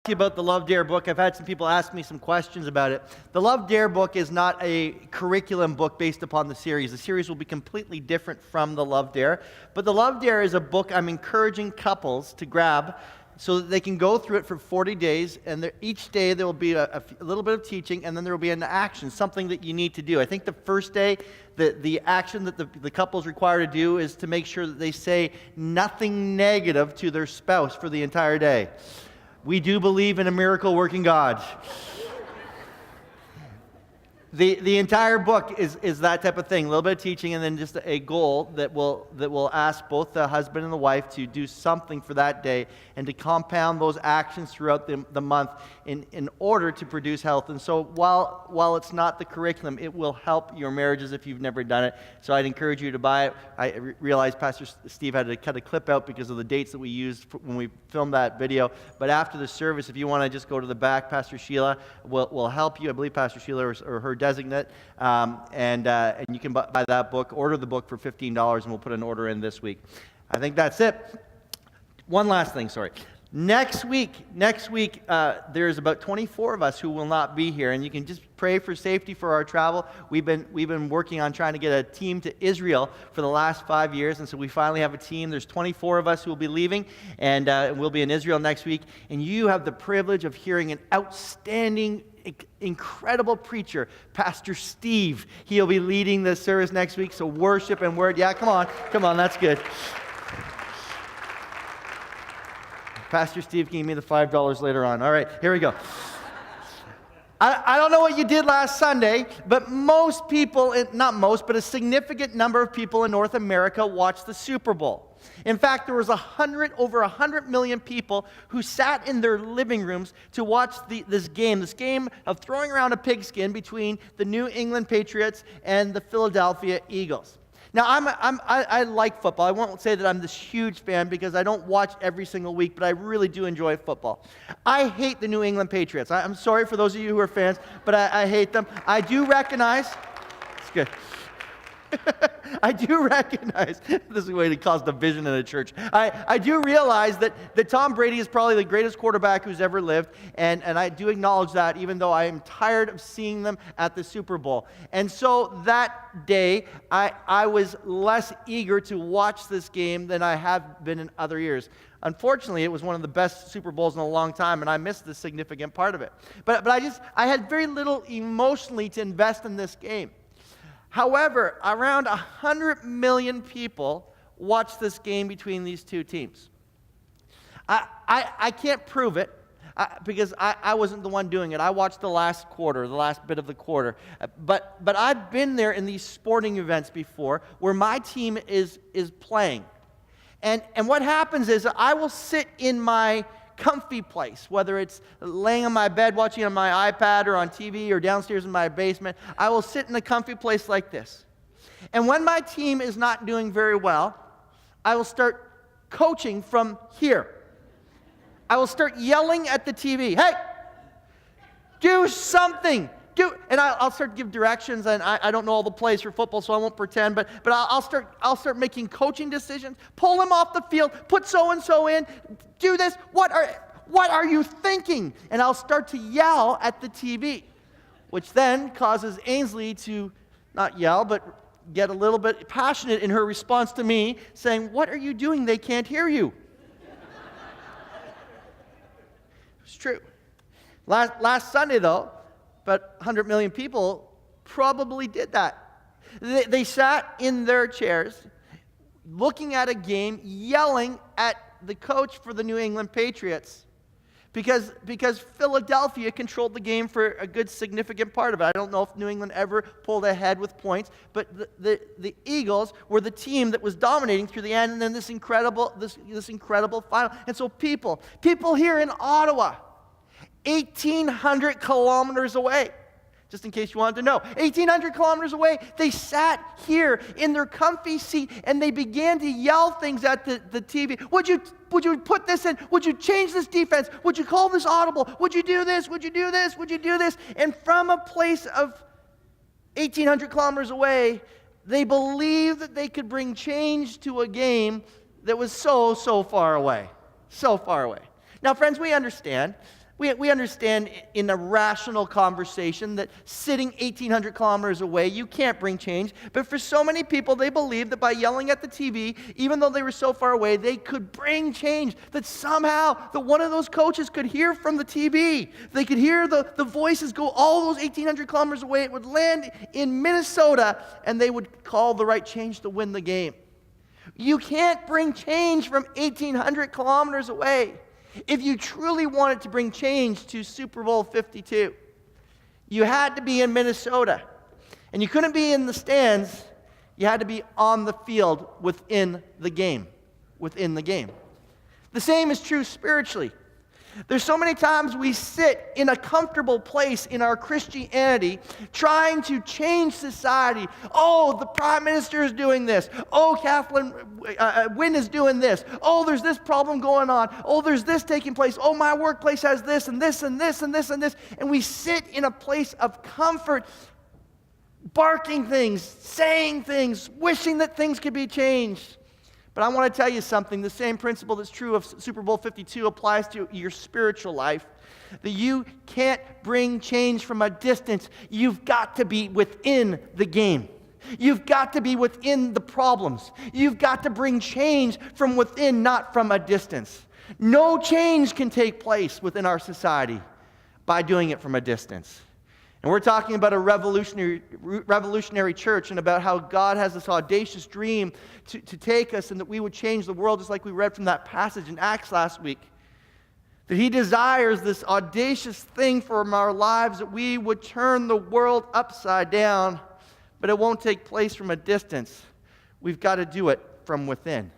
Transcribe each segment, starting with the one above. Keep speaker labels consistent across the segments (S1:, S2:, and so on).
S1: You about the Love Dare book. I've had some people ask me some questions about it. The Love Dare book is not a curriculum book based upon the series. The series will be completely different from the Love Dare. But the Love Dare is a book I'm encouraging couples to grab so that they can go through it for 40 days. And each day there will be a little bit of teaching, and then there will be an action, something that you need to do. I think the first day, the action that the couple is required to do is to make sure that they say nothing negative to their spouse for the entire day. We do believe in a miracle-working God. The entire book is that type of thing, a little bit of teaching and then just a goal that will ask both the husband and the wife to do something for that day and to compound those actions throughout the month in order to produce health. And so while it's not the curriculum, it will help your marriages if you've never done it. So I'd encourage you to buy it. I realized Pastor Steve had to cut a clip out because of the dates that we used when we filmed that video. But after the service, if you want to just go to the back, Pastor Sheila will help you. I believe Pastor Sheila or her designate, and you can buy that book, order the book for $15, and we'll put an order in this week. I think that's it. One last thing, sorry. Next week, there's about 24 of us who will not be here, and you can just pray for safety for our travel. We've been working on trying to get a team to Israel for the last 5 years, and so we finally have a team. There's 24 of us who will be leaving, and we'll be in Israel next week, and you have the privilege of hearing an outstanding, incredible preacher, Pastor Steve. He'll be leading the service next week, so worship and word. Yeah, come on, that's good. Pastor Steve gave me the $5 later on. All right, here we go. I don't know what you did last Sunday, but most people, not most, but a significant number of people in North America watched the Super Bowl. In fact, there was over 100 million people who sat in their living rooms to watch this game of throwing around a pigskin between the New England Patriots and the Philadelphia Eagles. Now, I like football. I won't say that I'm this huge fan because I don't watch every single week, but I really do enjoy football. I hate the New England Patriots. I'm sorry for those of you who are fans, but I hate them. I do recognize, it's good. I do recognize, this is a way to cause division in a church. I do realize that Tom Brady is probably the greatest quarterback who's ever lived, and I do acknowledge that, even though I am tired of seeing them at the Super Bowl. And so that day, I was less eager to watch this game than I have been in other years. Unfortunately, it was one of the best Super Bowls in a long time, and I missed the significant part of it. But I had very little emotionally to invest in this game. However, around 100 million people watched this game between these two teams. I can't prove it because I wasn't the one doing it. I watched the last bit of the quarter. But I've been there in these sporting events before where my team is playing. And what happens is I will sit in my comfy place, whether it's laying on my bed watching on my iPad or on TV or downstairs in my basement. I will sit in a comfy place like this. And when my team is not doing very well, I will start coaching from here. I will start yelling at the TV, "Hey, do something! And I'll start to give directions, and I don't know all the plays for football, so I won't pretend, but I'll start making coaching decisions. Pull him off the field, put so-and-so in, do this. What are you thinking? And I'll start to yell at the TV, which then causes Ainsley to not yell, but get a little bit passionate in her response to me, saying, "What are you doing? They can't hear you." It's true. Last Sunday, though, but 100 million people probably did that. They sat in their chairs, looking at a game, yelling at the coach for the New England Patriots because Philadelphia controlled the game for a good significant part of it. I don't know if New England ever pulled ahead with points, but the Eagles were the team that was dominating through the end, and then this incredible final. And so people here in Ottawa, 1,800 kilometers away, just in case you wanted to know, 1,800 kilometers away, they sat here in their comfy seat and they began to yell things at the TV. Would you put this in? Would you change this defense? Would you call this audible? Would you do this? Would you do this? Would you do this? And from a place of 1,800 kilometers away, they believed that they could bring change to a game that was so far away. So far away. Now, friends, we understand We understand in a rational conversation that sitting 1,800 kilometers away, you can't bring change. But for so many people, they believe that by yelling at the TV, even though they were so far away, they could bring change. That somehow that one of those coaches could hear from the TV. They could hear the voices go all those 1,800 kilometers away. It would land in Minnesota, and they would call the right change to win the game. You can't bring change from 1,800 kilometers away. If you truly wanted to bring change to Super Bowl 52, you had to be in Minnesota. And you couldn't be in the stands. You had to be on the field within the game. Within the game. The same is true spiritually. There's so many times we sit in a comfortable place in our Christianity trying to change society. Oh, the Prime Minister is doing this. Oh, Kathleen Wynne is doing this. Oh, there's this problem going on. Oh, there's this taking place. Oh, my workplace has this and this and this and this and this. And we sit in a place of comfort, barking things, saying things, wishing that things could be changed. But I want to tell you something. The same principle that's true of Super Bowl 52 applies to your spiritual life. That you can't bring change from a distance. You've got to be within the game. You've got to be within the problems. You've got to bring change from within, not from a distance. No change can take place within our society by doing it from a distance. And we're talking about a revolutionary church and about how God has this audacious dream to take us and that we would change the world, just like we read from that passage in Acts last week. That He desires this audacious thing from our lives, that we would turn the world upside down, but it won't take place from a distance. We've got to do it from within.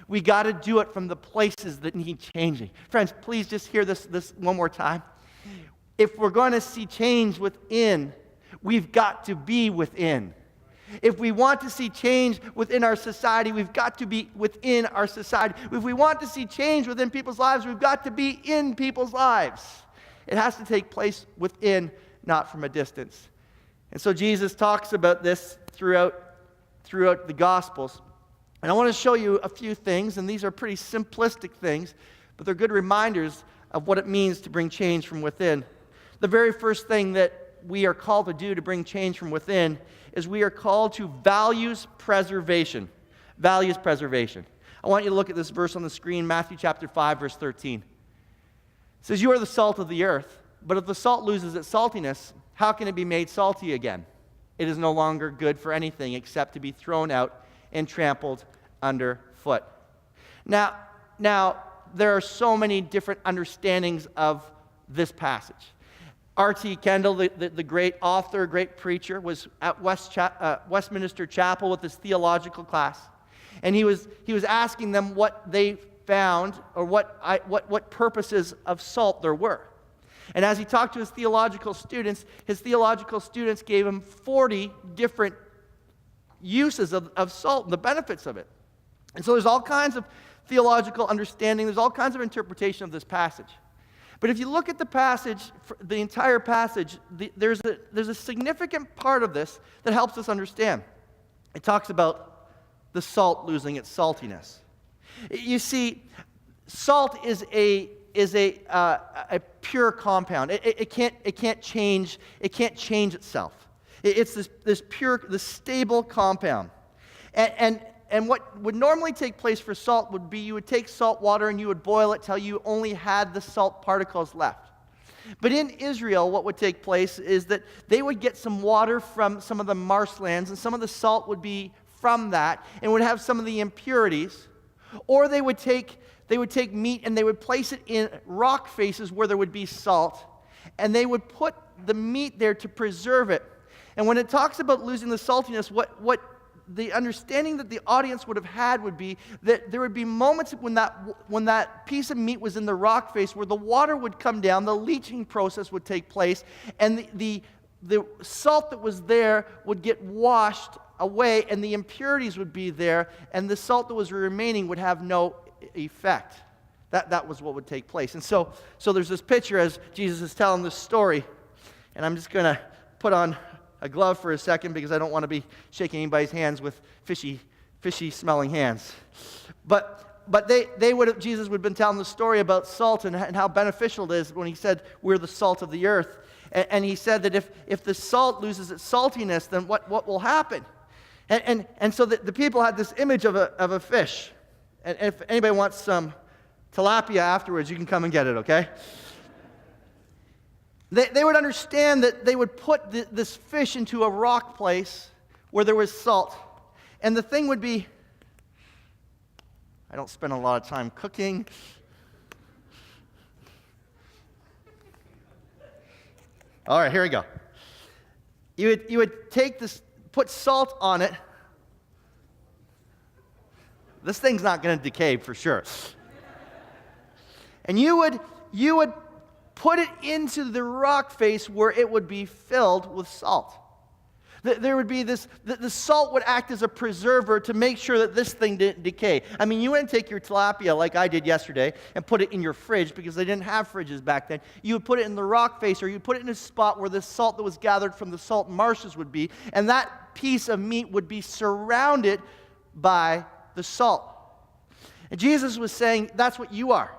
S1: We got to do it from the places that need changing. Friends, please just hear this one more time. If we're going to see change within, we've got to be within. If we want to see change within our society, we've got to be within our society. If we want to see change within people's lives, we've got to be in people's lives. It has to take place within, not from a distance. And so Jesus talks about this throughout the Gospels. And I want to show you a few things, and these are pretty simplistic things, but they're good reminders of what it means to bring change from within. The very first thing that we are called to do to bring change from within is we are called to values preservation. Values preservation. I want you to look at this verse on the screen, Matthew chapter 5, verse 13. It says, "You are the salt of the earth, but if the salt loses its saltiness, how can it be made salty again? It is no longer good for anything except to be thrown out and trampled underfoot." Now, there are so many different understandings of this passage. R.T. Kendall, the great author, great preacher, was at Westminster Chapel with his theological class. And he was asking them what they found or what purposes of salt there were. And as he talked to his theological students gave him 40 different uses of salt and the benefits of it. And so there's all kinds of theological understanding, there's all kinds of interpretation of this passage. But if you look at the passage, the entire passage, there's a significant part of this that helps us understand. It talks about the salt losing its saltiness. You see, salt is a pure compound. It can't change itself. It's this pure, this stable compound. And what would normally take place for salt would be you would take salt water and you would boil it till you only had the salt particles left. But in Israel, what would take place is that they would get some water from some of the marshlands, and some of the salt would be from that and would have some of the impurities. Or they would take meat and they would place it in rock faces where there would be salt, and they would put the meat there to preserve it. And when it talks about losing the saltiness, what the understanding that the audience would have had would be that there would be moments when that piece of meat was in the rock face where the water would come down, the leaching process would take place, and the salt that was there would get washed away, and the impurities would be there, and the salt that was remaining would have no effect. That was what would take place. And so there's this picture as Jesus is telling this story, and I'm just going to put on a glove for a second because I don't want to be shaking anybody's hands with fishy smelling hands. But But Jesus would have been telling the story about salt and how beneficial it is when he said we're the salt of the earth. And he said that if the salt loses its saltiness, then what will happen? And so the people had this image of a fish. And if anybody wants some tilapia afterwards, you can come and get it, okay? They would understand that they would put this fish into a rock place where there was salt. And the thing would be, I don't spend a lot of time cooking. All right, here we go. You would take this, put salt on it. This thing's not going to decay for sure. And you would put it into the rock face where it would be filled with salt. There would be the salt would act as a preserver to make sure that this thing didn't decay. I mean, you wouldn't take your tilapia like I did yesterday and put it in your fridge because they didn't have fridges back then. You would put it in the rock face, or you'd put it in a spot where the salt that was gathered from the salt marshes would be, and that piece of meat would be surrounded by the salt. And Jesus was saying, that's what you are.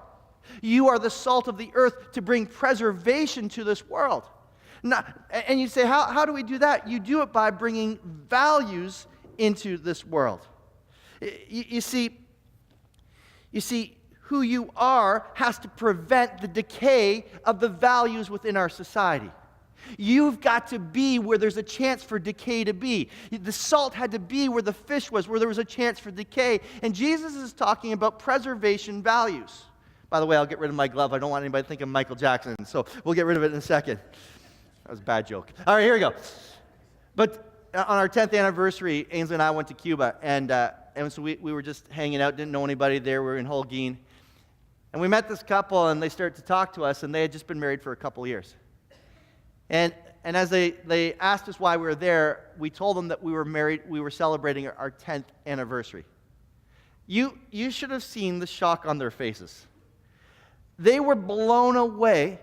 S1: You are the salt of the earth to bring preservation to this world. And you say, how do we do that? You do it by bringing values into this world. You see, who you are has to prevent the decay of the values within our society. You've got to be where there's a chance for decay to be. The salt had to be where the fish was, where there was a chance for decay. And Jesus is talking about preservation values. By the way, I'll get rid of my glove. I don't want anybody to think I'm Michael Jackson, so we'll get rid of it in a second. That was a bad joke. All right, here we go. But on our 10th anniversary, Ainsley and I went to Cuba, and so we were just hanging out, didn't know anybody there. We were in Holguin. And we met this couple, and they started to talk to us, and they had just been married for a couple of years. And as they asked us why we were there, we told them that we were married, we were celebrating our 10th anniversary. You should have seen the shock on their faces. They were blown away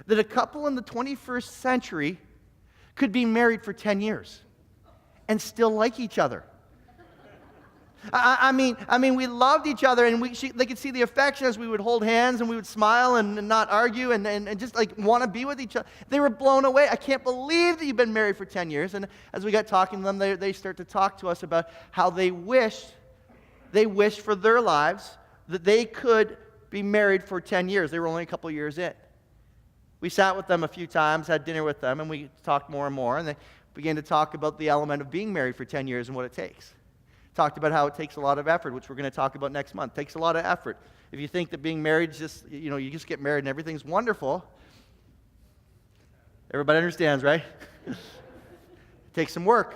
S1: that a couple in the 21st century could be married for 10 years and still like each other. I mean, we loved each other, and they could see the affection as we would hold hands and we would smile and not argue and just like want to be with each other. They were blown away. I can't believe that you've been married for 10 years. And as we got talking to them, they start to talk to us about how they wished for their lives that they could be married for 10 years. They were only a couple years in. We sat with them a few times, had dinner with them, and we talked more and more, and they began to talk about the element of being married for 10 years and what it takes. Talked about how it takes a lot of effort, which we're going to talk about next month. It takes a lot of effort. If you think that being married is just, you just get married and everything's wonderful, everybody understands, right? It takes some work.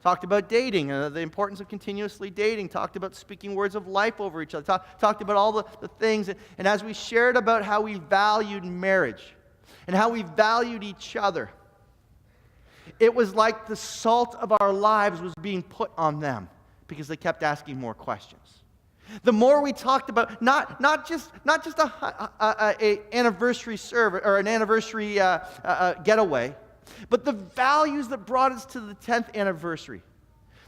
S1: Talked about dating, the importance of continuously dating. Talked about speaking words of life over each other. Talked about all the things. And as we shared about how we valued marriage and how we valued each other, it was like the salt of our lives was being put on them because they kept asking more questions. The more we talked about, not just a anniversary service or an anniversary getaway, but the values that brought us to the 10th anniversary,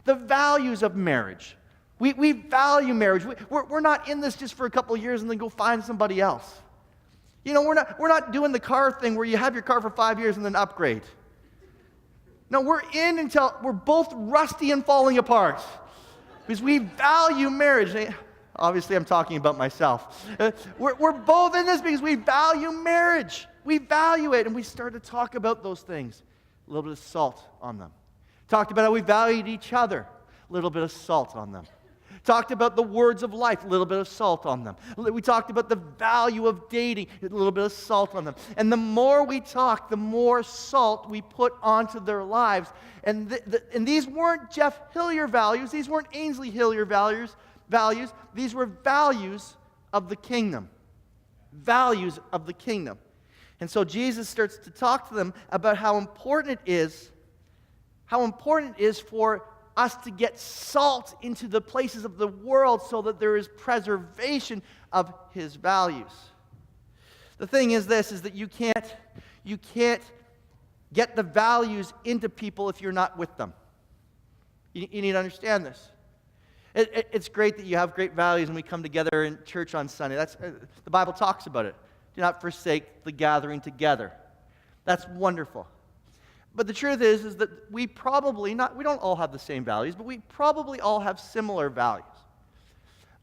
S1: the values of marriage. We value marriage. We're not in this just for a couple of years and then go find somebody else. We're not doing the car thing where you have your car for 5 years and then upgrade. No, we're in until we're both rusty and falling apart because we value marriage. Obviously, I'm talking about myself. We're both in this because we value marriage. We value it, and we started to talk about those things. A little bit of salt on them. Talked about how we valued each other. A little bit of salt on them. Talked about the words of life. A little bit of salt on them. We talked about the value of dating. A little bit of salt on them. And the more we talk, the more salt we put onto their lives. And these weren't Jeff Hillier values. These weren't Ainsley Hillier values. These were values of the kingdom. Values of the kingdom. And so Jesus starts to talk to them about how important it is for us to get salt into the places of the world so that there is preservation of his values. The thing is this, is that you can't get the values into people if you're not with them. You need to understand this. It's great that you have great values and we come together in church on Sunday. The Bible talks about it. Do not forsake the gathering together. That's wonderful. But the truth is that we don't all have the same values, but we probably all have similar values.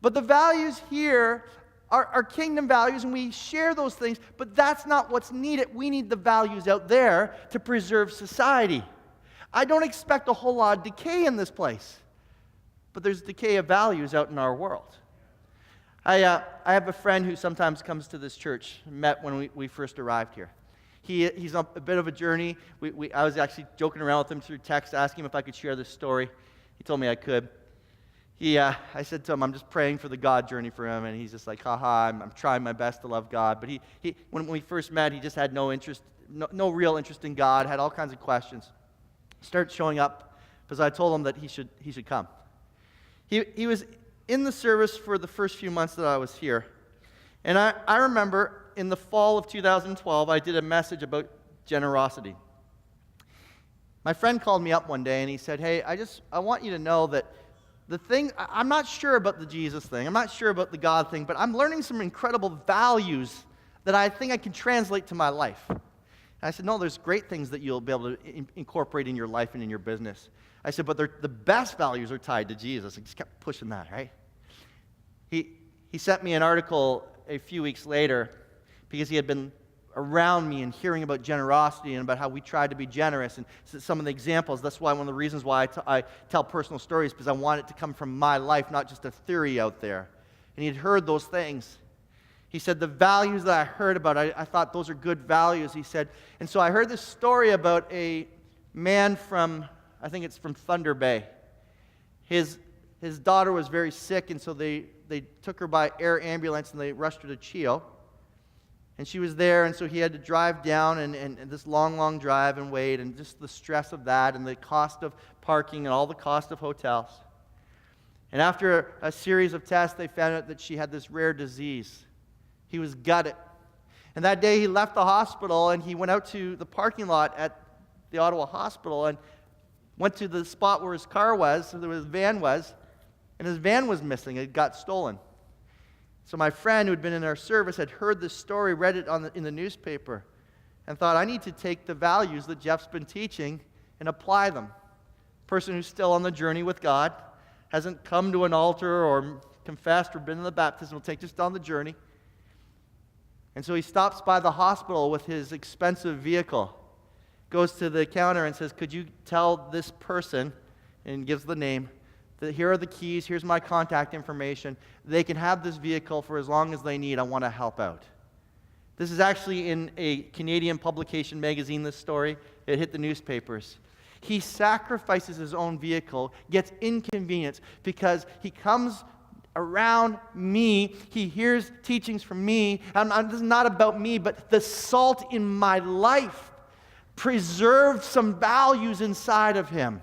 S1: But the values here are kingdom values, and we share those things, but that's not what's needed. We need the values out there to preserve society. I don't expect a whole lot of decay in this place, but there's decay of values out in our world. I have a friend who sometimes comes to this church, met when we first arrived here. He's on a bit of a journey. I was actually joking around with him through text, asking him if I could share this story. He told me I could. I said to him, I'm just praying for the God journey for him, and he's just like, haha, I'm trying my best to love God. But when we first met, he just had no real interest in God, had all kinds of questions. Started showing up because I told him that he should come. He was in the service for the first few months that I was here. And I remember in the fall of 2012, I did a message about generosity. My friend called me up one day and he said, hey, I want you to know that I'm not sure about the Jesus thing, I'm not sure about the God thing, but I'm learning some incredible values that I think I can translate to my life. And I said, no, there's great things that you'll be able to incorporate in your life and in your business. I said, but the best values are tied to Jesus. I just kept pushing that, right? He sent me an article a few weeks later because he had been around me and hearing about generosity and about how we tried to be generous and some of the examples. That's why one of the reasons why I tell personal stories, because I want it to come from my life, not just a theory out there. And he had heard those things. He said, the values that I heard about, I thought those are good values, he said. And so I heard this story about a man from, I think it's from Thunder Bay. His daughter was very sick, and so they took her by air ambulance and they rushed her to Chio. And she was there, and so he had to drive down and this long drive and wait, and just the stress of that and the cost of parking and all the cost of hotels. And after a series of tests, they found out that she had this rare disease. He was gutted. And that day he left the hospital and he went out to the parking lot at the Ottawa hospital and went to the spot where his car was, where his van was, and his van was missing. It got stolen. So my friend who had been in our service had heard this story, read it in the newspaper, and thought, I need to take the values that Jeff's been teaching and apply them. Person who's still on the journey with God, hasn't come to an altar or confessed or been in the baptism, will take just on the journey. And so he stops by the hospital with his expensive vehicle, goes to the counter and says, could you tell this person, and gives the name, that here are the keys, here's my contact information. They can have this vehicle for as long as they need. I want to help out. This is actually in a Canadian publication magazine, this story. It hit the newspapers. He sacrifices his own vehicle, gets inconvenienced because he comes around me. He hears teachings from me. This is not about me, but the salt in my life preserved some values inside of him.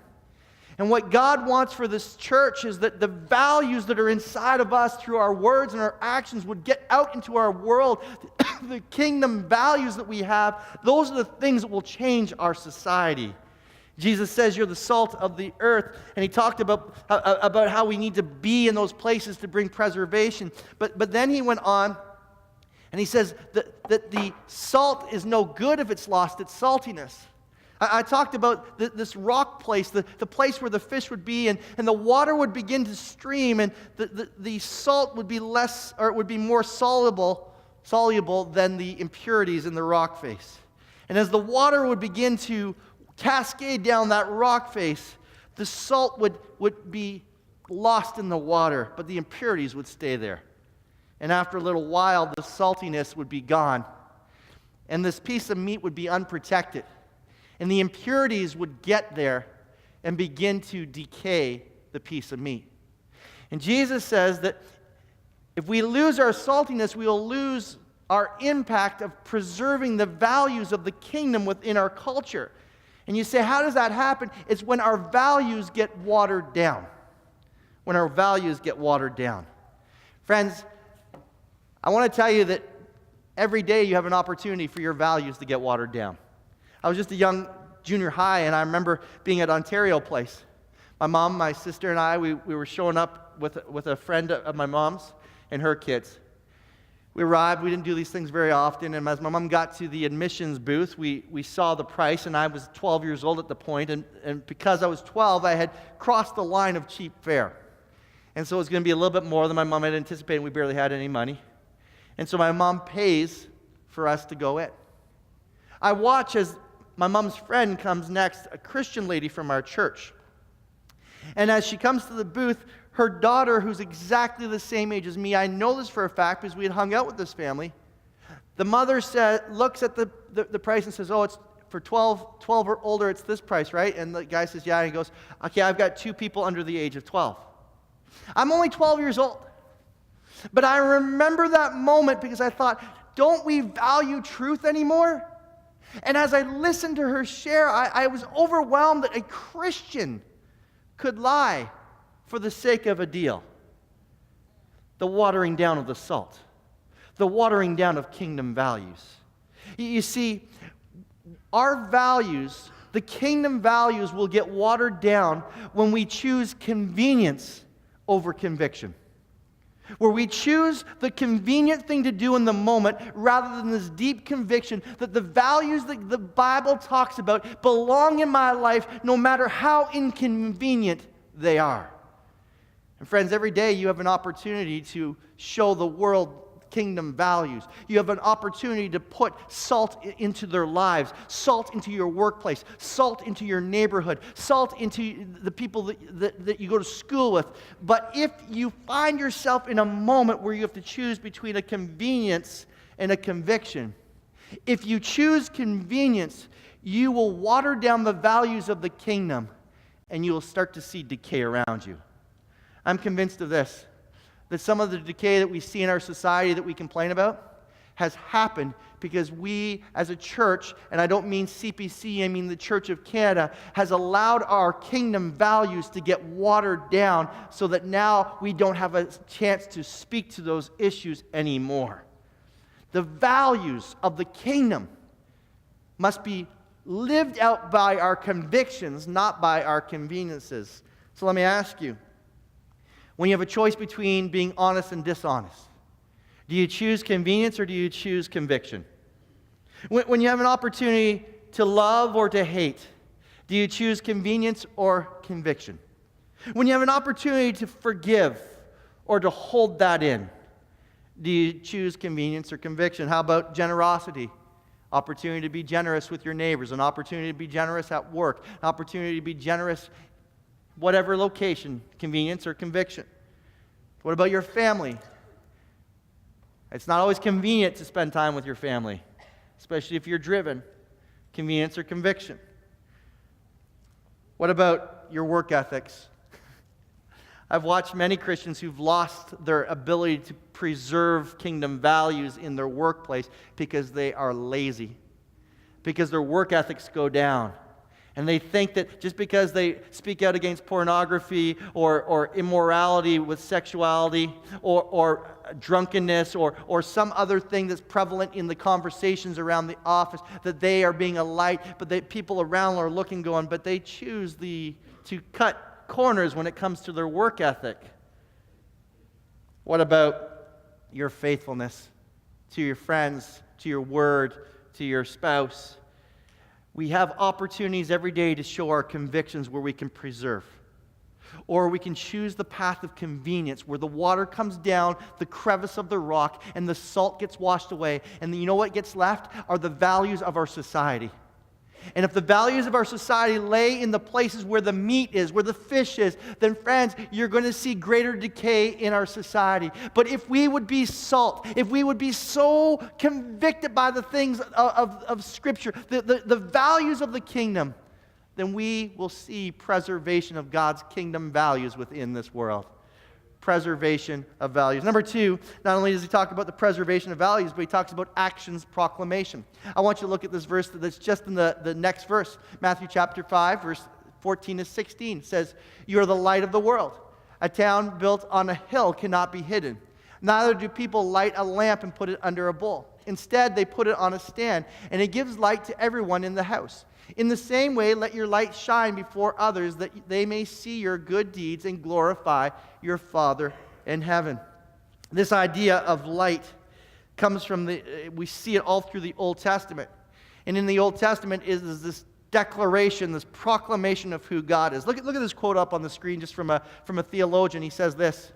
S1: And what God wants for this church is that the values that are inside of us through our words and our actions would get out into our world. The kingdom values that we have, those are the things that will change our society. Jesus says you're the salt of the earth, and he talked about how we need to be in those places to bring preservation. But then he went on, and he says that the salt is no good if it's lost its saltiness. I talked about this rock place, the place where the fish would be, and the water would begin to stream, and the salt would be less, or it would be more soluble than the impurities in the rock face. And as the water would begin to cascade down that rock face, the salt would be lost in the water, but the impurities would stay there. And after a little while, the saltiness would be gone, and this piece of meat would be unprotected. And the impurities would get there and begin to decay the piece of meat. And Jesus says that if we lose our saltiness, we will lose our impact of preserving the values of the kingdom within our culture. And you say, how does that happen? It's when our values get watered down. When our values get watered down. Friends, I want to tell you that every day you have an opportunity for your values to get watered down. I was just a young junior high, and I remember being at Ontario Place. My mom, my sister, and I, we were showing up with a friend of my mom's and her kids. We arrived. We didn't do these things very often. And as my mom got to the admissions booth, we saw the price, and I was 12 years old at the point. And because I was 12, I had crossed the line of cheap fare. And so it was going to be a little bit more than my mom had anticipated. We barely had any money. And so my mom pays for us to go in. I watch as my mom's friend comes next, a Christian lady from our church. And as she comes to the booth, her daughter, who's exactly the same age as me, I know this for a fact because we had hung out with this family. The mother looks at the price and says, oh, it's for 12 or older, it's this price, right? And the guy says, yeah. And he goes, okay, I've got 2 people under the age of 12. I'm only 12 years old. But I remember that moment because I thought, don't we value truth anymore? And as I listened to her share, I was overwhelmed that a Christian could lie for the sake of a deal. The watering down of the salt. The watering down of kingdom values. You see, our values, the kingdom values, will get watered down when we choose convenience over conviction. Where we choose the convenient thing to do in the moment rather than this deep conviction that the values that the Bible talks about belong in my life no matter how inconvenient they are. And friends, every day you have an opportunity to show the world kingdom values. You have an opportunity to put salt into their lives, salt into your workplace, salt into your neighborhood, salt into the people that you go to school with. But if you find yourself in a moment where you have to choose between a convenience and a conviction, if you choose convenience, you will water down the values of the kingdom and you will start to see decay around you. I'm convinced of this, that some of the decay that we see in our society that we complain about has happened because we as a church, and I don't mean CPC, I mean the Church of Canada, has allowed our kingdom values to get watered down so that now we don't have a chance to speak to those issues anymore. The values of the kingdom must be lived out by our convictions, not by our conveniences. So let me ask you, when you have a choice between being honest and dishonest, do you choose convenience or do you choose conviction? When you have an opportunity to love or to hate, do you choose convenience or conviction? When you have an opportunity to forgive or to hold that in, do you choose convenience or conviction? How about generosity? Opportunity to be generous with your neighbors, an opportunity to be generous at work, an opportunity to be generous whatever location, convenience or conviction. What about your family? It's not always convenient to spend time with your family, especially if you're driven. Convenience or conviction. What about your work ethics? I've watched many Christians who've lost their ability to preserve kingdom values in their workplace because they are lazy, because their work ethics go down. And they think that just because they speak out against pornography or immorality with sexuality or drunkenness or some other thing that's prevalent in the conversations around the office, that they are being a light, but people around are looking going, but they choose to cut corners when it comes to their work ethic. What about your faithfulness to your friends, to your word, to your spouse? We have opportunities every day to show our convictions where we can preserve. Or we can choose the path of convenience where the water comes down the crevice of the rock and the salt gets washed away. And you know what gets left are the values of our society. And if the values of our society lay in the places where the meat is, where the fish is, then friends, you're going to see greater decay in our society. But if we would be salt, if we would be so convicted by the things of Scripture, the values of the kingdom, then we will see preservation of God's kingdom values within this world. Preservation of values. Number 2, not only does he talk about the preservation of values, but he talks about actions proclamation. I want you to look at this verse that's just in the next verse. Matthew chapter 5, verse 14 to 16 says, "You are the light of the world. A town built on a hill cannot be hidden. Neither do people light a lamp and put it under a bowl. Instead, they put it on a stand, and it gives light to everyone in the house. In the same way, let your light shine before others, that they may see your good deeds and glorify your Father in heaven. This idea of light comes from we see it all through the Old Testament. And in the Old Testament is this declaration, this proclamation of who God is. Look at this quote up on the screen just from a theologian. He says this: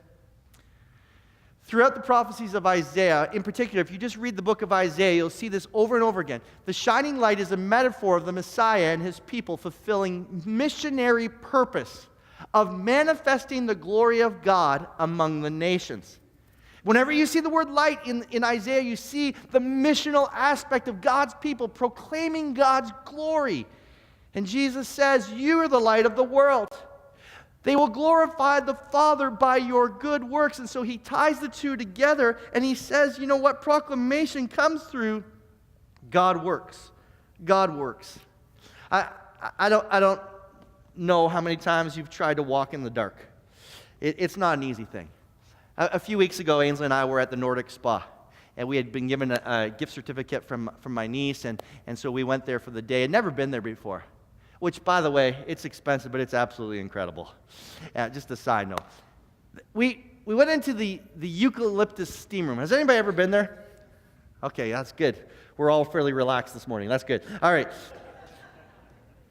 S1: throughout the prophecies of Isaiah, in particular, if you just read the book of Isaiah, you'll see this over and over again. The shining light is a metaphor of the Messiah and his people fulfilling missionary purpose of manifesting the glory of God among the nations. Whenever you see the word light in Isaiah, you see the missional aspect of God's people proclaiming God's glory. And Jesus says, you are the light of the world. They will glorify the Father by your good works. And so he ties the two together, and he says, you know what? Proclamation comes through God works. God works. I don't know how many times you've tried to walk in the dark. It's not an easy thing. A few weeks ago, Ainsley and I were at the Nordic Spa, and we had been given a gift certificate from my niece, and so we went there for the day. I'd never been there before, which, by the way, it's expensive, but it's absolutely incredible. Just a side note. We went into the eucalyptus steam room. Has anybody ever been there? Okay, that's good. We're all fairly relaxed this morning. That's good. All right.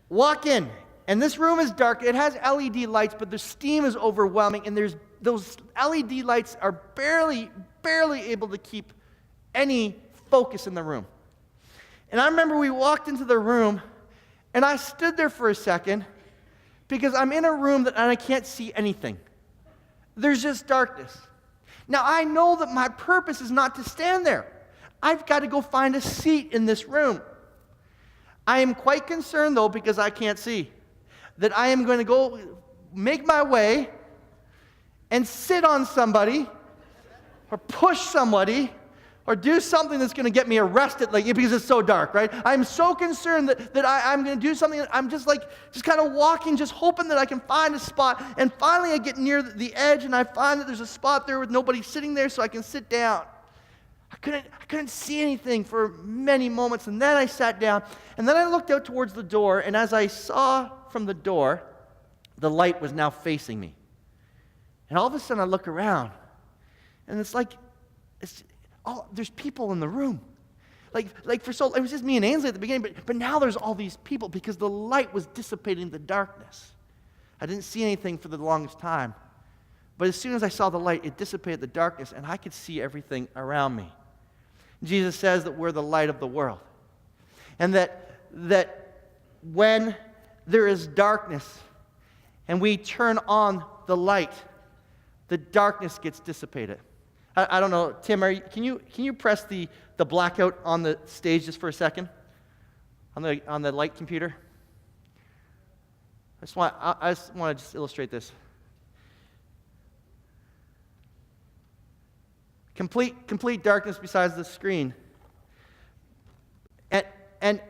S1: Walk in, and this room is dark. It has LED lights, but the steam is overwhelming, and those LED lights are barely able to keep any focus in the room. And I remember we walked into the room, and I stood there for a second because I'm in a room and I can't see anything. There's just darkness. Now, I know that my purpose is not to stand there. I've got to go find a seat in this room. I am quite concerned, though, because I can't see, that I am going to go make my way and sit on somebody or push somebody or do something that's going to get me arrested because it's so dark, right? I'm so concerned that I'm going to do something. I'm just kind of walking, just hoping that I can find a spot. And finally I get near the edge and I find that there's a spot there with nobody sitting there so I can sit down. I couldn't see anything for many moments, and then I sat down, and then I looked out towards the door, and as I saw from the door, the light was now facing me. And all of a sudden I look around, and there's people in the room. It was just me and Ainsley at the beginning, but now there's all these people because the light was dissipating the darkness. I didn't see anything for the longest time. But as soon as I saw the light, it dissipated the darkness, and I could see everything around me. Jesus says that we're the light of the world. And that when there is darkness and we turn on the light, the darkness gets dissipated. I don't know, Tim, can you press the blackout on the stage just for a second? On the light computer? I just want to illustrate this. Complete darkness besides the screen. And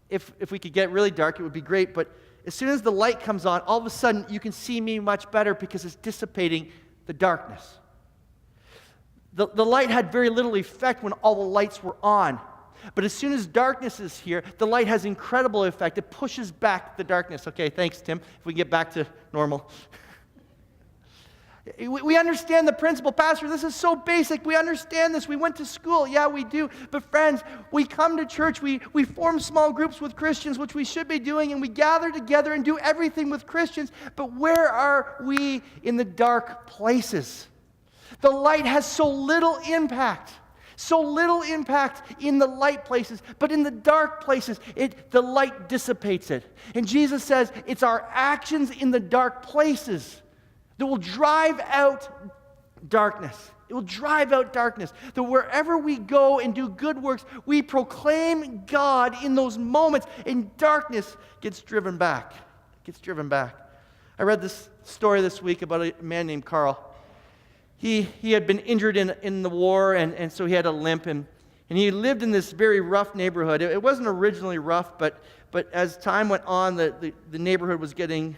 S1: if we could get really dark, it would be great, but as soon as the light comes on, all of a sudden you can see me much better because it's dissipating the darkness. The light had very little effect when all the lights were on. But as soon as darkness is here, the light has incredible effect. It pushes back the darkness. Okay, thanks, Tim. If we get back to normal. We understand the principle. Pastor, this is so basic. We understand this. We went to school. Yeah, we do. But friends, we come to church. We form small groups with Christians, which we should be doing, and we gather together and do everything with Christians. But where are we in the dark places? The light has so little impact. So little impact in the light places, but in the dark places, the light dissipates it. And Jesus says it's our actions in the dark places that will drive out darkness. It will drive out darkness. That wherever we go and do good works, we proclaim God in those moments, and darkness gets driven back. I read this story this week about a man named Carl. He had been injured in the war, and so he had a limp, and he lived in this very rough neighborhood. It wasn't originally rough, but as time went on, the neighborhood was getting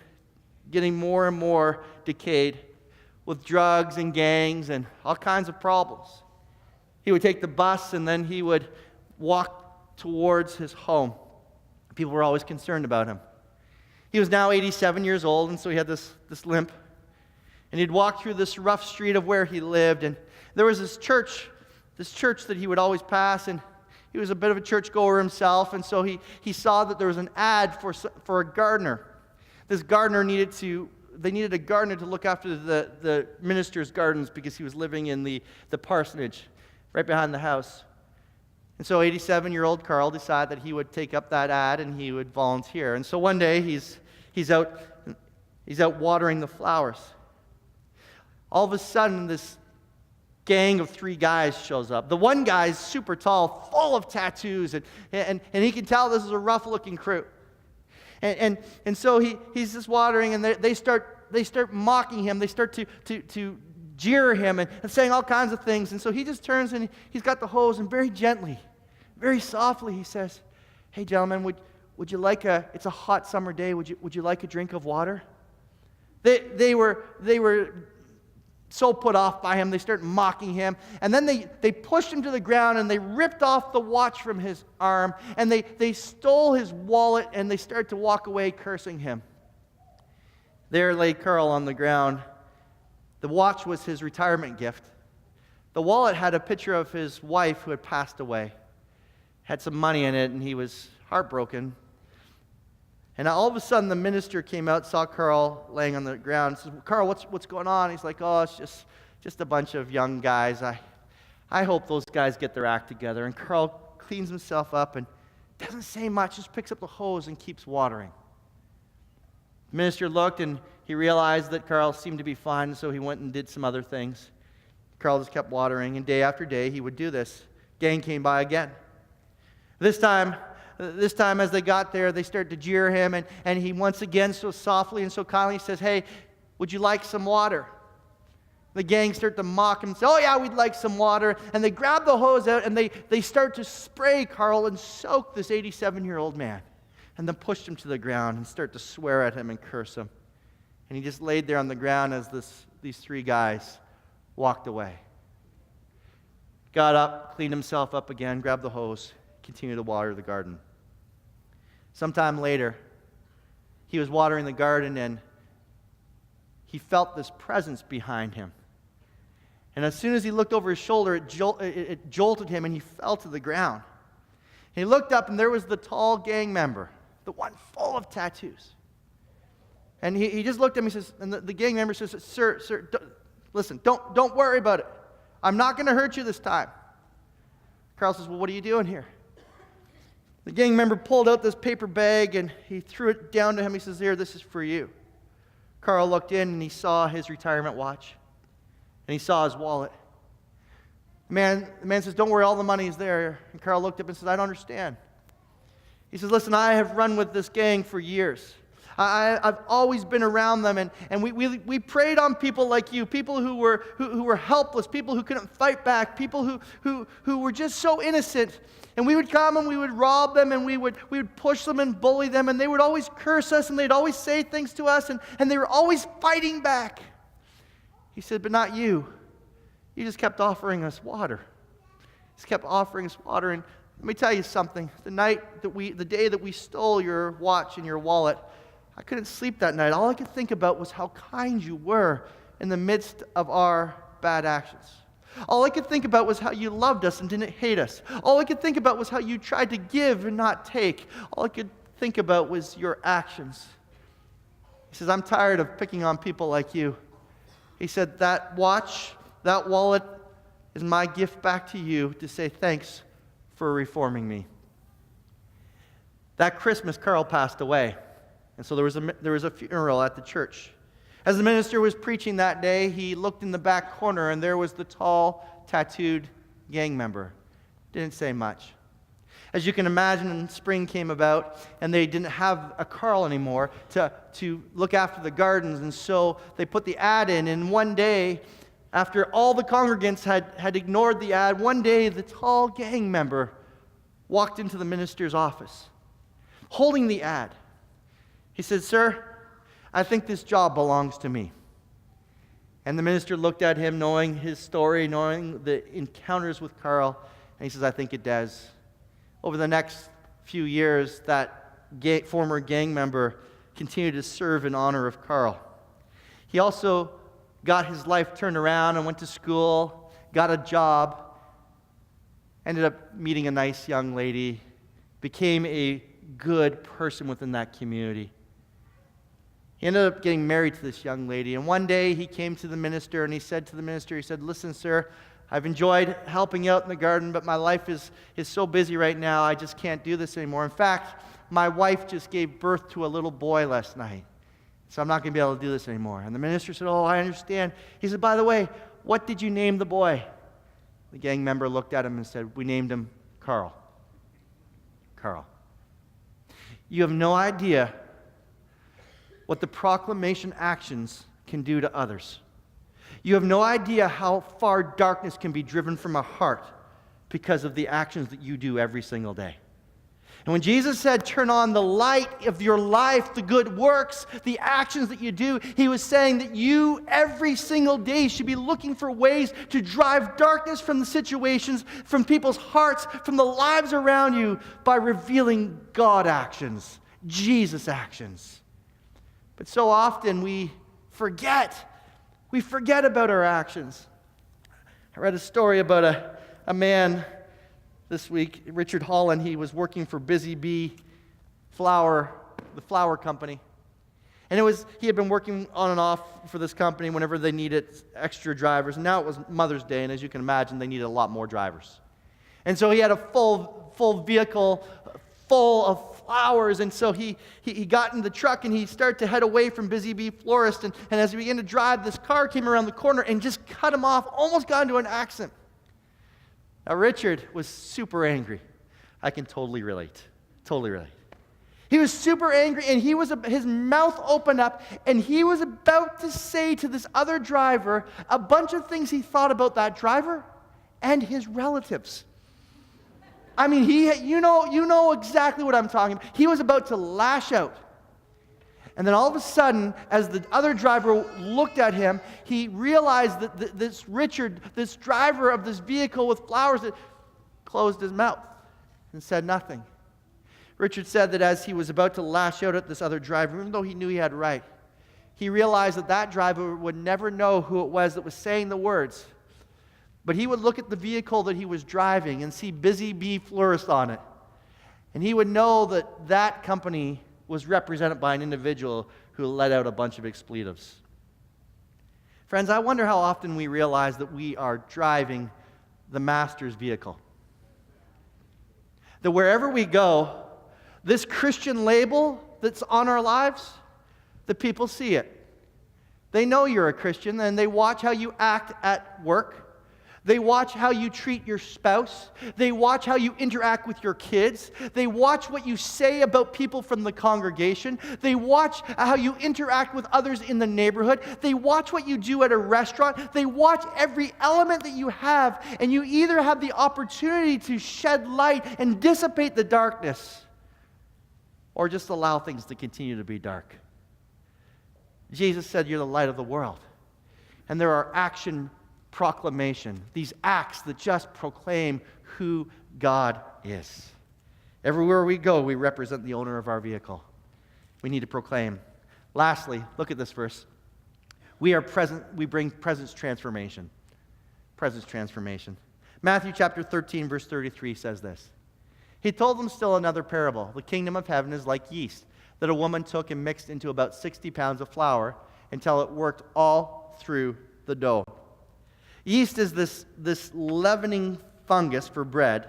S1: more and more decayed with drugs and gangs and all kinds of problems. He would take the bus, and then he would walk towards his home. People were always concerned about him. He was now 87 years old, and so he had this limp. And he'd walk through this rough street of where he lived, and there was this church that he would always pass, and he was a bit of a churchgoer himself, and so he saw that there was an ad for a gardener. This gardener they needed a gardener to look after the minister's gardens because he was living in the parsonage right behind the house. And so 87-year-old Carl decided that he would take up that ad and he would volunteer. And so one day he's out watering the flowers. All of a sudden, this gang of 3 guys shows up. The one guy's super tall, full of tattoos, and he can tell this is a rough-looking crew. And so he's just watering, and they start mocking him. They start to jeer him and saying all kinds of things. And so he just turns and he's got the hose, and very gently, very softly, he says, "Hey, gentlemen, would you like it's a hot summer day, would you like a drink of water?" They were so put off by him, they started mocking him. And then they pushed him to the ground, and they ripped off the watch from his arm, and they stole his wallet, and they started to walk away cursing him. There lay Carl on the ground. The watch was his retirement gift. The wallet had a picture of his wife who had passed away. Had some money in it, and he was heartbroken. And all of a sudden, the minister came out, saw Carl laying on the ground, and says, "Carl, what's going on?" He's like, "Oh, it's just a bunch of young guys. I hope those guys get their act together." And Carl cleans himself up and doesn't say much, just picks up the hose and keeps watering. The minister looked, and he realized that Carl seemed to be fine, so he went and did some other things. Carl just kept watering, and day after day, he would do this. Gang came by again. This time, as they got there, they started to jeer him, and he once again, so softly and so kindly, says, "Hey, would you like some water?" The gang start to mock him and say, "Oh yeah, we'd like some water." And they grab the hose out, and they start to spray Carl and soak this 87-year-old man, and then pushed him to the ground and start to swear at him and curse him. And he just laid there on the ground as these 3 guys walked away. Got up, cleaned himself up again, grabbed the hose, continued to water the garden. Sometime later, he was watering the garden, and he felt this presence behind him. And as soon as he looked over his shoulder, it jolted him, and he fell to the ground. And he looked up, and there was the tall gang member, the one full of tattoos. And he just looked at me, and the gang member says, Sir, listen, don't worry about it. I'm not going to hurt you this time." Carl says, "Well, what are you doing here?" The gang member pulled out this paper bag, and he threw it down to him. He says, "Here, this is for you." Carl looked in, and he saw his retirement watch, and he saw his wallet. The man says, "Don't worry, all the money is there." And Carl looked up and says, "I don't understand." He says, "Listen, I have run with this gang for years. I've always been around them, and we preyed on people like you, people who were helpless, people who couldn't fight back, people who were just so innocent. And we would come and we would rob them, and we would push them and bully them, and they would always curse us, and they'd always say things to us, and they were always fighting back." He said, "But not you. You just kept offering us water. Just kept offering us water. And let me tell you something. The day that we stole your watch and your wallet, I couldn't sleep that night. All I could think about was how kind you were in the midst of our bad actions. All I could think about was how you loved us and didn't hate us. All I could think about was how you tried to give and not take. All I could think about was your actions." He says, "I'm tired of picking on people like you." He said, "That watch, that wallet is my gift back to you to say thanks for reforming me." That Christmas, Carl passed away. And so there was a funeral at the church. As the minister was preaching that day, he looked in the back corner, and there was the tall, tattooed gang member. Didn't say much. As you can imagine, spring came about, and they didn't have a Carl anymore to look after the gardens, and so they put the ad in. And one day, after all the congregants had ignored the ad, one day the tall gang member walked into the minister's office, holding the ad. He said, "Sir, I think this job belongs to me." And the minister looked at him, knowing his story, knowing the encounters with Carl, and he says, I think it does. Over the next few years, that former gang member continued to serve in honor of Carl. He also got his life turned around and went to school, got a job, ended up meeting a nice young lady, became a good person within that community. He ended up getting married to this young lady, and one day he came to the minister and he said to the minister, he said, listen, sir, I've enjoyed helping out in the garden, but my life is so busy right now, I just can't do this anymore. In fact, my wife just gave birth to a little boy last night, so I'm not going to be able to do this anymore. And the minister said, oh, I understand. He said, by the way, what did you name the boy? The gang member looked at him and said, we named him Carl. Carl. You have no idea what the proclamation actions can do to others. You have no idea how far darkness can be driven from a heart because of the actions that you do every single day. And when Jesus said, turn on the light of your life, the good works, the actions that you do, he was saying that you every single day should be looking for ways to drive darkness from the situations, from people's hearts, from the lives around you by revealing God actions, Jesus actions. But so often we forget. We forget about our actions. I read a story about a man this week, Richard Holland. He was working for Busy Bee Flour, the flour company. And he had been working on and off for this company whenever they needed extra drivers. And now it was Mother's Day, and as you can imagine, they needed a lot more drivers. And so he had a full vehicle full of flowers, and so he got in the truck and he started to head away from Busy Bee Florist, and as he began to drive, this car came around the corner and just cut him off, almost got into an accident. Now Richard was super angry. I can totally relate. Totally relate. He was super angry, and his mouth opened up, and he was about to say to this other driver a bunch of things he thought about that driver and his relatives. I mean, you know exactly what I'm talking about. He was about to lash out. And then all of a sudden, as the other driver looked at him, he realized that this Richard, this driver of this vehicle with flowers, that closed his mouth and said nothing. Richard said that as he was about to lash out at this other driver, even though he knew he had right, he realized that that driver would never know who it was that was saying the words. But he would look at the vehicle that he was driving and see Busy Bee Florist on it. And he would know that that company was represented by an individual who let out a bunch of expletives. Friends, I wonder how often we realize that we are driving the Master's vehicle. That wherever we go, this Christian label that's on our lives, the people see it. They know you're a Christian, and they watch how you act at work. They watch how you treat your spouse. They watch how you interact with your kids. They watch what you say about people from the congregation. They watch how you interact with others in the neighborhood. They watch what you do at a restaurant. They watch every element that you have, and you either have the opportunity to shed light and dissipate the darkness, or just allow things to continue to be dark. Jesus said, you're the light of the world. And there are action proclamation, these acts that just proclaim who God is. Everywhere we go, we represent the owner of our vehicle. We need to proclaim. Lastly, look at this verse. We bring presence transformation. Presence transformation. Matthew chapter 13, verse 33 says this. He told them still another parable. The kingdom of heaven is like yeast that a woman took and mixed into about 60 pounds of flour until it worked all through the dough. Yeast is this leavening fungus for bread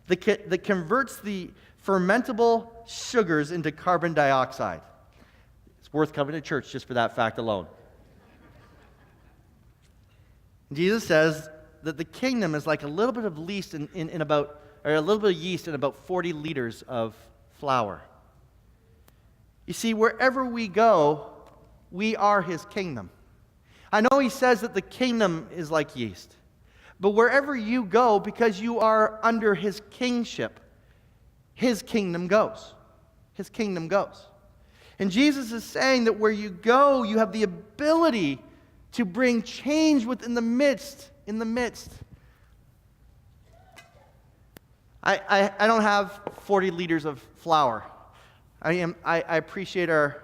S1: that converts the fermentable sugars into carbon dioxide. It's worth coming to church just for that fact alone. Jesus says that the kingdom is like a little bit of yeast in about 40 liters of flour. You see, wherever we go, we are his kingdom. I know he says that the kingdom is like yeast, but wherever you go, because you are under his kingship, his kingdom goes. His kingdom goes. And Jesus is saying that where you go, you have the ability to bring change within the midst, in the midst. I don't have 40 liters of flour. I appreciate our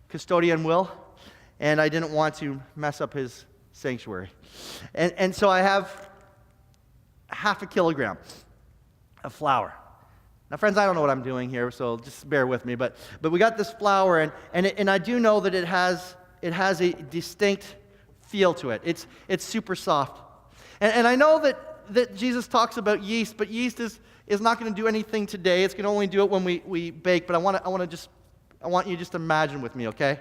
S1: custodian, Will, and I didn't want to mess up his sanctuary. And so I have half a kilogram of flour. Now, friends, I don't know what I'm doing here, so just bear with me. But we got this flour, and I do know that it has a distinct feel to it. It's super soft. And I know that Jesus talks about yeast, but yeast is not going to do anything today. It's going to only do it when we bake. But I want you just to imagine with me, okay?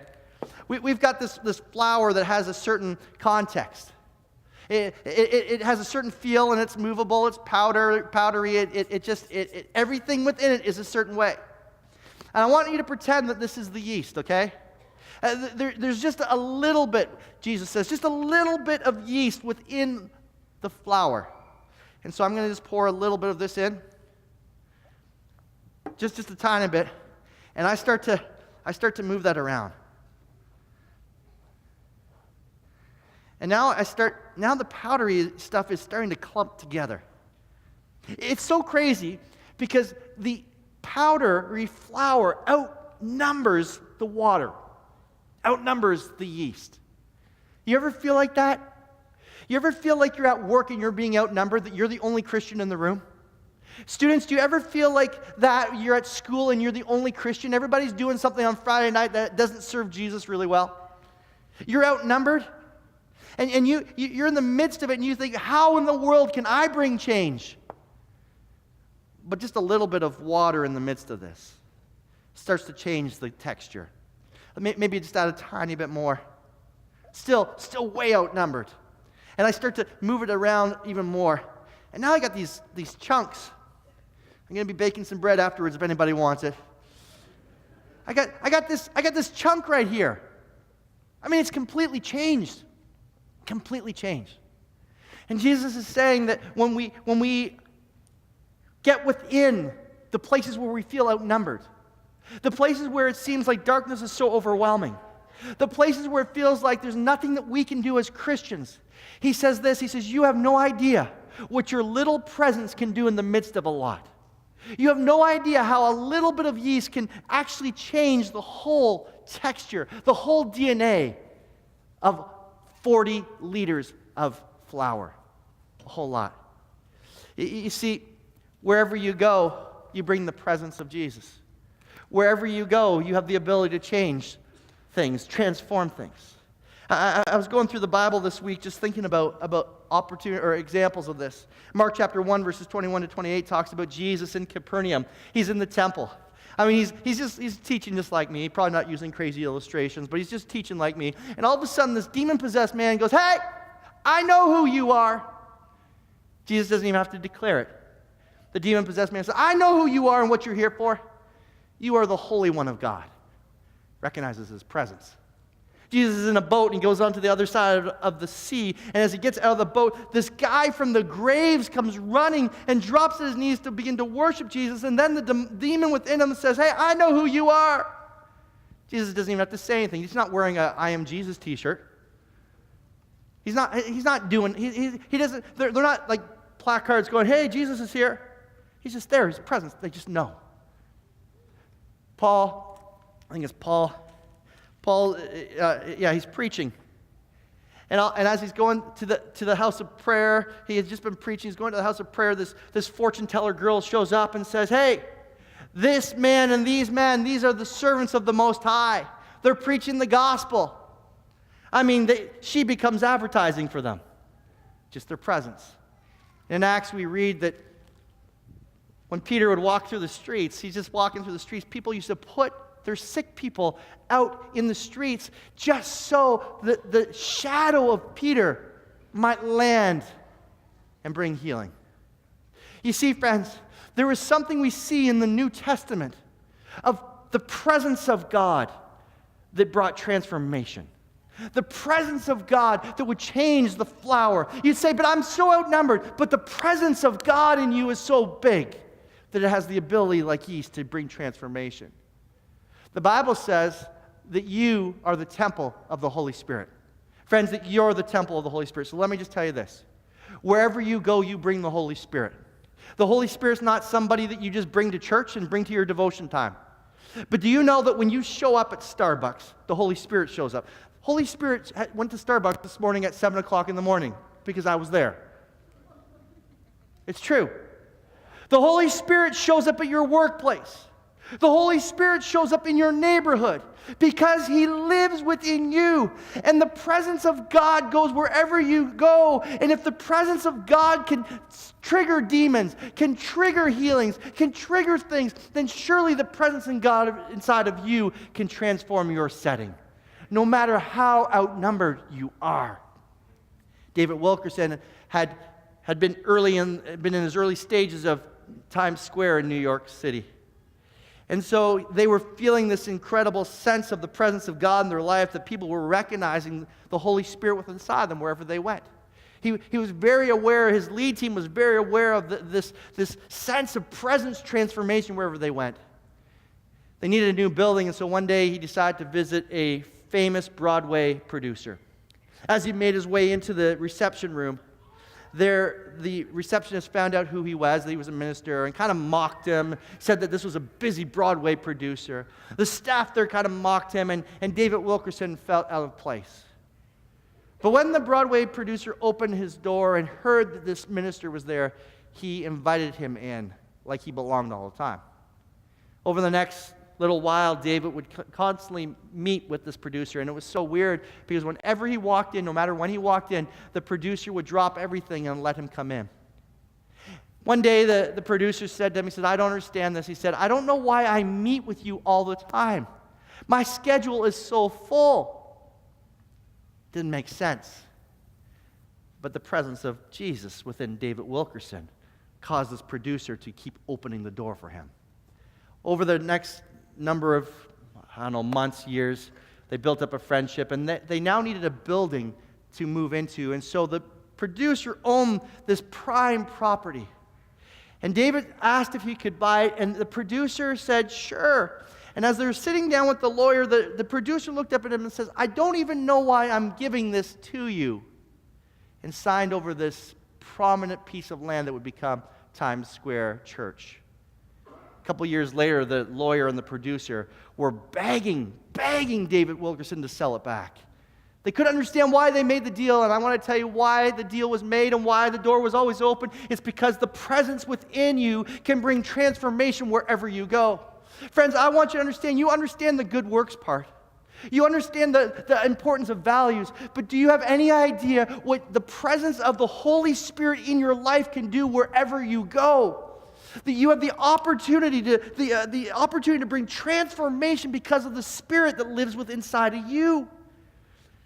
S1: We've got this flour that has a certain context. It has a certain feel, and it's movable. It's powdery. Everything within it is a certain way. And I want you to pretend that this is the yeast, okay? There's just a little bit, Jesus says, just a little bit of yeast within the flour. And so I'm going to just pour a little bit of this in, just a tiny bit, and I start to move that around. And now the powdery stuff is starting to clump together. It's so crazy because the powdery flour outnumbers the water, outnumbers the yeast. You ever feel like that? You ever feel like you're at work and you're being outnumbered, that you're the only Christian in the room? Students, do you ever feel like that you're at school and you're the only Christian? Everybody's doing something on Friday night that doesn't serve Jesus really well. You're outnumbered. And you're in the midst of it, and you think, how in the world can I bring change? But just a little bit of water in the midst of this starts to change the texture. Maybe just add a tiny bit more. Still way outnumbered. And I start to move it around even more. And now I got these chunks. I'm going to be baking some bread afterwards if anybody wants it. I got this chunk right here. I mean, it's completely changed. Completely changed. And Jesus is saying that when we get within the places where we feel outnumbered, the places where it seems like darkness is so overwhelming, the places where it feels like there's nothing that we can do as Christians, he says this, he says, you have no idea what your little presence can do in the midst of a lot. You have no idea how a little bit of yeast can actually change the whole texture, the whole DNA of 40 liters of flour. A whole lot. You see, wherever you go, you bring the presence of Jesus. Wherever you go, you have the ability to change things, transform things. I was going through the Bible this week just thinking about opportunity or examples of this. Mark chapter 1, verses 21 to 28 talks about Jesus in Capernaum. He's in the temple. I mean, he's teaching just like me. He's probably not using crazy illustrations, but he's just teaching like me. And all of a sudden, this demon-possessed man goes, hey, I know who you are. Jesus doesn't even have to declare it. The demon-possessed man says, I know who you are and what you're here for. You are the Holy One of God. Recognizes his presence. Jesus is in a boat and he goes on to the other side of the sea. And as he gets out of the boat, this guy from the graves comes running and drops at his knees to begin to worship Jesus. And then the demon within him says, hey, I know who you are. Jesus doesn't even have to say anything. He's not wearing a I am Jesus t-shirt. He doesn't, they're not like placards going, hey, Jesus is here. He's just there, his presence. They just know. Paul, he's preaching. And as he's going to the house of prayer, he has just been preaching, he's going to the house of prayer, this fortune teller girl shows up and says, hey, this man and these men, these are the servants of the Most High. They're preaching the gospel. I mean, she becomes advertising for them. Just their presence. In Acts, we read that when Peter would walk through the streets, he's just walking through the streets, people used to put their sick people out in the streets just so that the shadow of Peter might land and bring healing. You see, friends, there is something we see in the New Testament of the presence of God that brought transformation. The presence of God that would change the flour. You'd say, but I'm so outnumbered. But the presence of God in you is so big that it has the ability, like yeast, to bring transformation. The Bible says that you are the temple of the Holy Spirit. Friends, that you're the temple of the Holy Spirit. So let me just tell you this. Wherever you go, you bring the Holy Spirit. The Holy Spirit's not somebody that you just bring to church and bring to your devotion time. But do you know that when you show up at Starbucks, the Holy Spirit shows up? Holy Spirit went to Starbucks this morning at 7 o'clock in the morning because I was there. It's true. The Holy Spirit shows up at your workplace. The Holy Spirit shows up in your neighborhood because He lives within you. And the presence of God goes wherever you go. And if the presence of God can trigger demons, can trigger healings, can trigger things, then surely the presence of God inside of you can transform your setting, no matter how outnumbered you are. David Wilkerson had been in his early stages of Times Square in New York City. And so they were feeling this incredible sense of the presence of God in their life, that people were recognizing the Holy Spirit within inside them wherever they went. He was very aware, his lead team was very aware of this sense of presence transformation wherever they went. They needed a new building, and so one day he decided to visit a famous Broadway producer. As he made his way into the reception room, the receptionist found out who he was, that he was a minister, and kind of mocked him, said that this was a busy Broadway producer. The staff there kind of mocked him, and David Wilkerson felt out of place. But when the Broadway producer opened his door and heard that this minister was there, he invited him in like he belonged all the time. Over the next little while, David would constantly meet with this producer, and it was so weird because whenever he walked in, no matter when he walked in, the producer would drop everything and let him come in. One day, the producer said to him, he said, "I don't understand this." He said, "I don't know why I meet with you all the time. My schedule is so full." Didn't make sense. But the presence of Jesus within David Wilkerson caused this producer to keep opening the door for him. Over the next number of, months, years, they built up a friendship, and they now needed a building to move into. And so the producer owned this prime property. And David asked if he could buy it, and the producer said, "Sure." And as they were sitting down with the lawyer, the producer looked up at him and says, "I don't even know why I'm giving this to you," and signed over this prominent piece of land that would become Times Square Church. A couple years later, the lawyer and the producer were begging David Wilkerson to sell it back. They couldn't understand why they made the deal, and I want to tell you why the deal was made and why the door was always open. It's because the presence within you can bring transformation wherever you go. Friends, I want you to understand the good works part. You understand the importance of values, but do you have any idea what the presence of the Holy Spirit in your life can do wherever you go? That you have the opportunity to bring transformation because of the Spirit that lives within inside of you.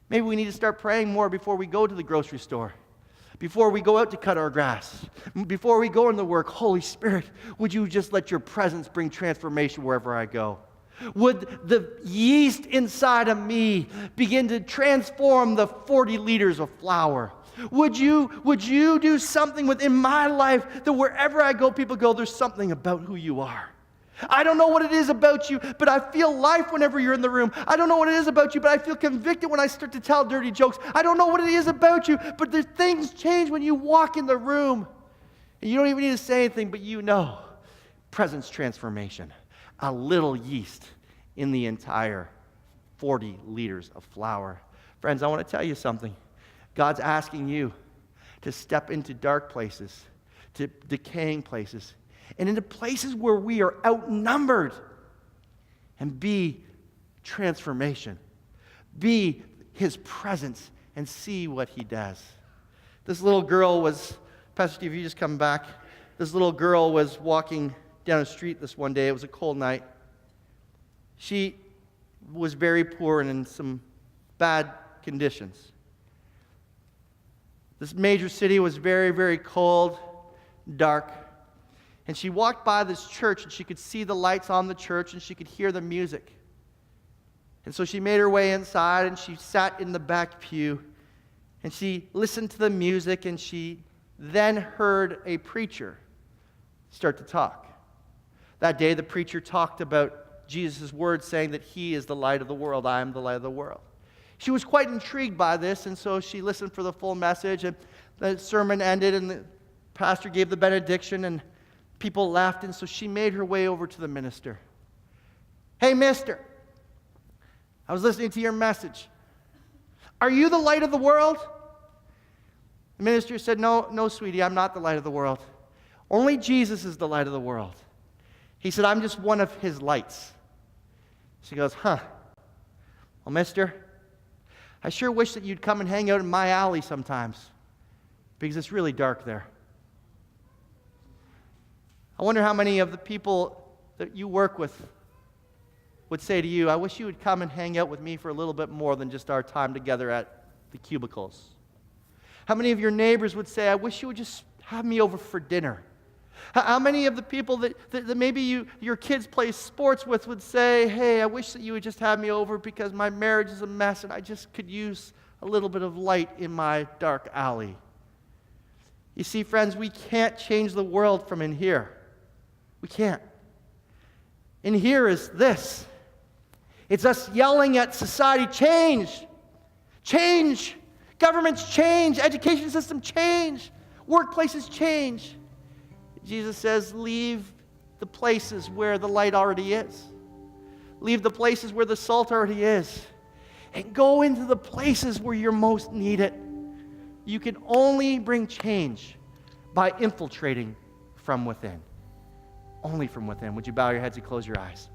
S1: Maybe we need to start praying more before we go to the grocery store, before we go out to cut our grass, before we go into work. Holy Spirit, would you just let your presence bring transformation wherever I go? Would the yeast inside of me begin to transform the 40 liters of flour? Would you do something within my life that wherever I go, people go, "There's something about who you are. I don't know what it is about you, but I feel life whenever you're in the room. I don't know what it is about you, but I feel convicted when I start to tell dirty jokes. I don't know what it is about you, but the things change when you walk in the room." And you don't even need to say anything, but you know. Presence transformation. A little yeast in the entire 40 liters of flour. Friends, I want to tell you something. God's asking you to step into dark places, to decaying places, and into places where we are outnumbered, and be transformation. Be His presence and see what He does. This little girl was, Pastor Steve, you just come back. This little girl was walking down the street this one day. It was a cold night. She was very poor and in some bad conditions. This major city was very, very cold, dark. And she walked by this church, and she could see the lights on the church, and she could hear the music. And so she made her way inside, and she sat in the back pew, and she listened to the music, and she then heard a preacher start to talk. That day, the preacher talked about Jesus' words, saying that He is the light of the world. I am the light of the world. She was quite intrigued by this, and so she listened for the full message, and the sermon ended, and the pastor gave the benediction, and people laughed, and so she made her way over to the minister. "Hey, mister, I was listening to your message. Are you the light of the world?" The minister said, No, sweetie, I'm not the light of the world. Only Jesus is the light of the world. He said, I'm just one of his lights. She goes, Well, mister, I sure wish that you'd come and hang out in my alley sometimes, because it's really dark there. I wonder how many of the people that you work with would say to you, I wish you would come and hang out with me for a little bit more than just our time together at the cubicles. How many of your neighbors would say, I wish you would just have me over for dinner? How many of the people that maybe your kids play sports with would say, hey, I wish that you would just have me over because my marriage is a mess and I just could use a little bit of light in my dark alley? You see, friends, we can't change the world from in here. We can't. In here is this. It's us yelling at society, change, change. Governments change, education system change, workplaces change. Jesus says, leave the places where the light already is. Leave the places where the salt already is. And go into the places where you're most needed. You can only bring change by infiltrating from within. Only from within. Would you bow your heads and close your eyes?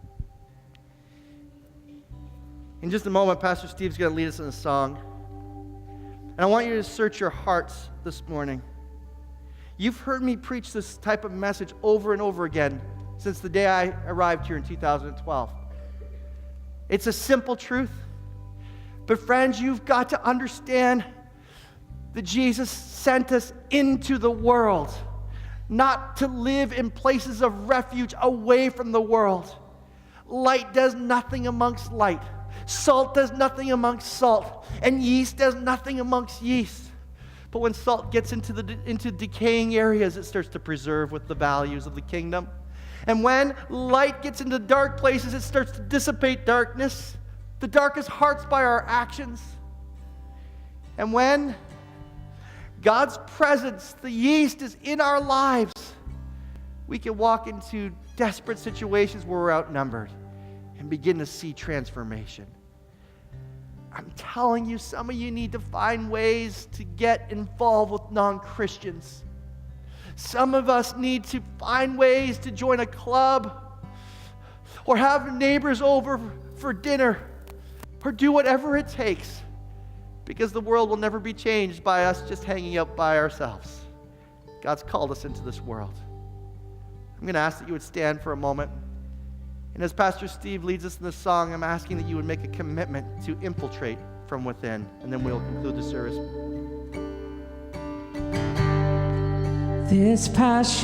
S1: In just a moment, Pastor Steve's going to lead us in a song. And I want you to search your hearts this morning. You've heard me preach this type of message over and over again since the day I arrived here in 2012. It's a simple truth. But friends, you've got to understand that Jesus sent us into the world, not to live in places of refuge away from the world. Light does nothing amongst light. Salt does nothing amongst salt, and yeast does nothing amongst yeast. But when salt gets into decaying areas, it starts to preserve with the values of the kingdom. And when light gets into dark places, it starts to dissipate darkness, the darkest hearts by our actions. And when God's presence, the yeast, is in our lives, we can walk into desperate situations where we're outnumbered and begin to see transformation. I'm telling you, some of you need to find ways to get involved with non-Christians. Some of us need to find ways to join a club or have neighbors over for dinner or do whatever it takes, because the world will never be changed by us just hanging out by ourselves. God's called us into this world. I'm going to ask that you would stand for a moment. And as Pastor Steve leads us in this song, I'm asking that you would make a commitment to infiltrate from within, and then we'll conclude the service.
S2: This passion